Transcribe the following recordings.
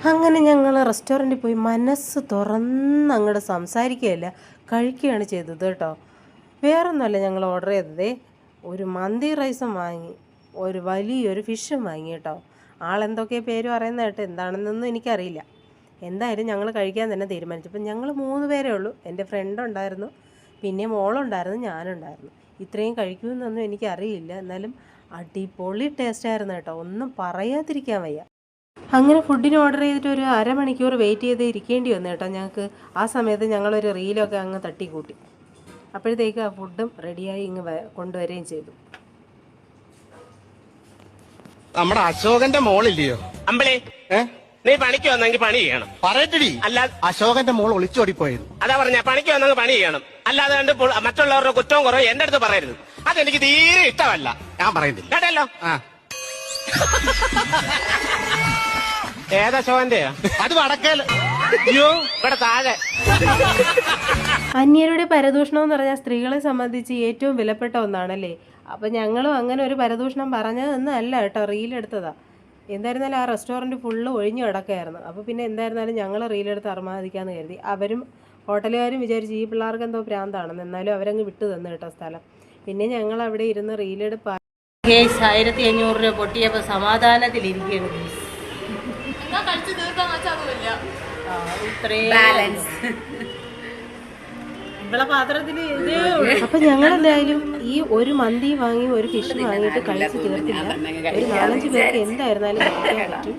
അങ്ങനെ ഞങ്ങൾ റെസ്റ്റോറൻറ്റിൽ പോയി മനസ്സ് തുറന്ന് അങ്ങോട്ട് സംസാരിക്കുകയല്ല, കഴിക്കുകയാണ് ചെയ്തത് കേട്ടോ. വേറൊന്നുമല്ല ഞങ്ങൾ ഓർഡർ ചെയ്തതേ, ഒരു മന്തി റൈസും വാങ്ങി, ഒരു വലിയൊരു ഫിഷും വാങ്ങി കേട്ടോ. ആളെന്തൊക്കെ പേര് പറയുന്ന കേട്ടോ, എന്താണെന്നൊന്നും എനിക്കറിയില്ല. എന്തായാലും ഞങ്ങൾ കഴിക്കാൻ തന്നെ തീരുമാനിച്ചു. അപ്പം ഞങ്ങൾ 3 പേരേ ഉള്ളൂ. എൻ്റെ ഫ്രണ്ട് ഉണ്ടായിരുന്നു, പിന്നെ മോളുണ്ടായിരുന്നു, ഞാനുണ്ടായിരുന്നു. ഇത്രയും കഴിക്കുമെന്നൊന്നും എനിക്കറിയില്ല. എന്നാലും അടിപൊളി ടേസ്റ്റായിരുന്നു കേട്ടോ, ഒന്നും പറയാതിരിക്കാൻ വയ്യ. അങ്ങനെ ഫുഡിന് ഓർഡർ ചെയ്തിട്ട് ഒരു അരമണിക്കൂർ വെയിറ്റ് ചെയ്ത് ഇരിക്കേണ്ടി വന്നു കേട്ടോ ഞങ്ങൾക്ക്. ആ സമയത്ത് ഞങ്ങളൊരു റീലൊക്കെ അങ്ങ് തട്ടിക്കൂട്ടി. അപ്പോഴത്തേക്ക് ആ ഫുഡും റെഡിയായി ഇങ്ങ് കൊണ്ടുവരികയും ചെയ്തു. നമ്മുടെ അശോകന്റെ മോളില്ലയോ അമ്പളേ, നീ പണിക്ക് വന്നെങ്കിൽ പണി ചെയ്യണം. പറയട്ടടി, അല്ല അശോകന്റെ മോൾ ഒളിച്ചോടിപ്പോയത്. അതാ പറഞ്ഞ പണിക്ക് വന്നെങ്കിൽ പണി ചെയ്യണം. അല്ലാതെ കണ്ട് മറ്റുള്ളവരുടെ കുറ്റവും കുറവും എന്റെ അടുത്ത് പറയരുത്. അതെനിക്ക് തീരെ ഇഷ്ടമല്ല. ഞാൻ പറയുന്നില്ല കേട്ടല്ലോ. ഏതശോകന്റെയാ? അത് വടക്കേല്. അയ്യോ, ഇവിടെ താഴെ. അന്യരുടെ പരദൂഷണം എന്ന് പറഞ്ഞാൽ സ്ത്രീകളെ സംബന്ധിച്ച് ഏറ്റവും വിലപ്പെട്ട ഒന്നാണല്ലേ. അപ്പം ഞങ്ങളും അങ്ങനെ ഒരു പരദൂഷണം പറഞ്ഞതൊന്നും അല്ല കേട്ടോ, റീലെടുത്തതാ. എന്തായിരുന്നാലും ആ റെസ്റ്റോറൻറ്റ് ഫുള്ള് ഒഴിഞ്ഞു കിടക്കുകയായിരുന്നു. അപ്പോൾ പിന്നെ എന്തായിരുന്നാലും ഞങ്ങൾ റീലെടുത്ത് അർമാദിക്കാമെന്ന് കരുതി. അവരും ഹോട്ടലുകാരും വിചാരിച്ച് ഈ പിള്ളേർക്ക് എന്തോ ഭ്രാന്താണെന്ന്. എന്നാലും അവരങ്ങ് വിട്ടു തന്നു കേട്ടോ സ്ഥലം. പിന്നെ ഞങ്ങൾ അവിടെ ഇരുന്ന് റീലെടുപ്പ്. 1500 രൂപ പൊട്ടിയപ്പോൾ സമാധാനത്തിലിരിക്കുകയാണ്. ഇവിടെ പാത്രത്തിൽ ഇതേ ഉള്ളൂ. അപ്പൊ ഞങ്ങൾ എന്തായാലും ഈ ഒരു മന്തി വാങ്ങി ഒരു ഫിഷ് വാങ്ങിയിട്ട് കഴിച്ച് തീർത്തില്ല. ഒരു 4-5 പേർക്ക് എന്തായിരുന്നാലും കഴിക്കാൻ പറ്റും.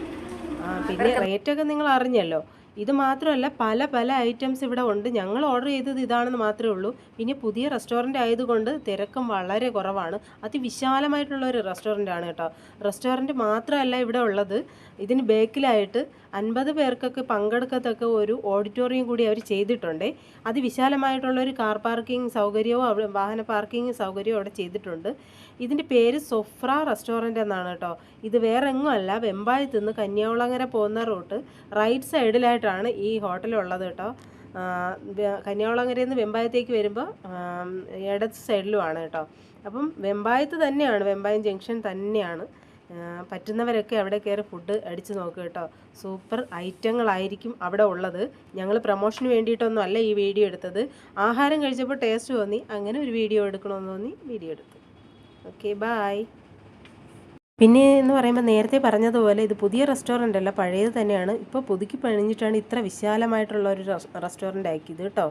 പിന്നെ റേറ്റൊക്കെ നിങ്ങൾ അറിഞ്ഞല്ലോ. ഇത് മാത്രമല്ല, പല പല ഐറ്റംസ് ഇവിടെ ഉണ്ട്. ഞങ്ങൾ ഓർഡർ ചെയ്തത് ഇതാണെന്ന് മാത്രമേ ഉള്ളൂ. പിന്നെ പുതിയ റെസ്റ്റോറൻ്റ് ആയതുകൊണ്ട് തിരക്കും വളരെ കുറവാണ്. അതിവിശാലമായിട്ടുള്ള ഒരു റെസ്റ്റോറൻ്റാണ് കേട്ടോ. റെസ്റ്റോറൻറ്റ് മാത്രമല്ല ഇവിടെ ഉള്ളത്, ഇതിന് ബേക്കിലായിട്ട് 50 പേർക്കൊക്കെ പങ്കെടുക്കത്തക്ക ഒരു ഓഡിറ്റോറിയം കൂടി അവർ ചെയ്തിട്ടുണ്ട്. അതിവിശാലമായിട്ടുള്ളൊരു കാർ പാർക്കിംഗ് സൗകര്യവും അവിടെ വാഹന പാർക്കിംഗ് സൗകര്യവും അവിടെ ചെയ്തിട്ടുണ്ട്. ഇതിൻ്റെ പേര് സൊഫ്ര റെസ്റ്റോറൻ്റ് എന്നാണ് കേട്ടോ. ഇത് വേറെ എങ്ങും അല്ല, വെമ്പായത്ത് നിന്ന് കന്യാകുളങ്ങര പോകുന്ന റൂട്ട് റൈറ്റ് സൈഡിലായിട്ടാണ് ഈ ഹോട്ടലുള്ളത് കേട്ടോ. കന്യാകുളങ്ങരയിൽ നിന്ന് വെമ്പായത്തേക്ക് വരുമ്പോൾ ഇടത് സൈഡിലുമാണ് കേട്ടോ. അപ്പം വെമ്പായത്ത് തന്നെയാണ്, വെമ്പായം ജംഗ്ഷൻ തന്നെയാണ്. പറ്റുന്നവരൊക്കെ അവിടെ കയറി ഫുഡ് അടിച്ച് നോക്കുക കേട്ടോ. സൂപ്പർ ഐറ്റങ്ങളായിരിക്കും അവിടെ ഉള്ളത്. ഞങ്ങൾ പ്രൊമോഷന് വേണ്ടിയിട്ടൊന്നും അല്ല ഈ വീഡിയോ എടുത്തത്. ആഹാരം കഴിച്ചപ്പോൾ ടേസ്റ്റ് തോന്നി, അങ്ങനെ ഒരു വീഡിയോ എടുക്കണമെന്ന് തോന്നി വീഡിയോ എടുത്തു. Okay, bye. പിന്നെ എന്ന് പറയുമ്പോൾ നേരത്തെ പറഞ്ഞതുപോലെ ഇത് പുതിയ റെസ്റ്റോറൻ്റ് അല്ല, പഴയത് തന്നെയാണ്. ഇപ്പോൾ പുതുക്കി പണിഞ്ഞിട്ടാണ് ഇത്ര വിശാലമായിട്ടുള്ള ഒരു റെസ്റ്റോറൻ്റ് ആക്കിയത് കേട്ടോ.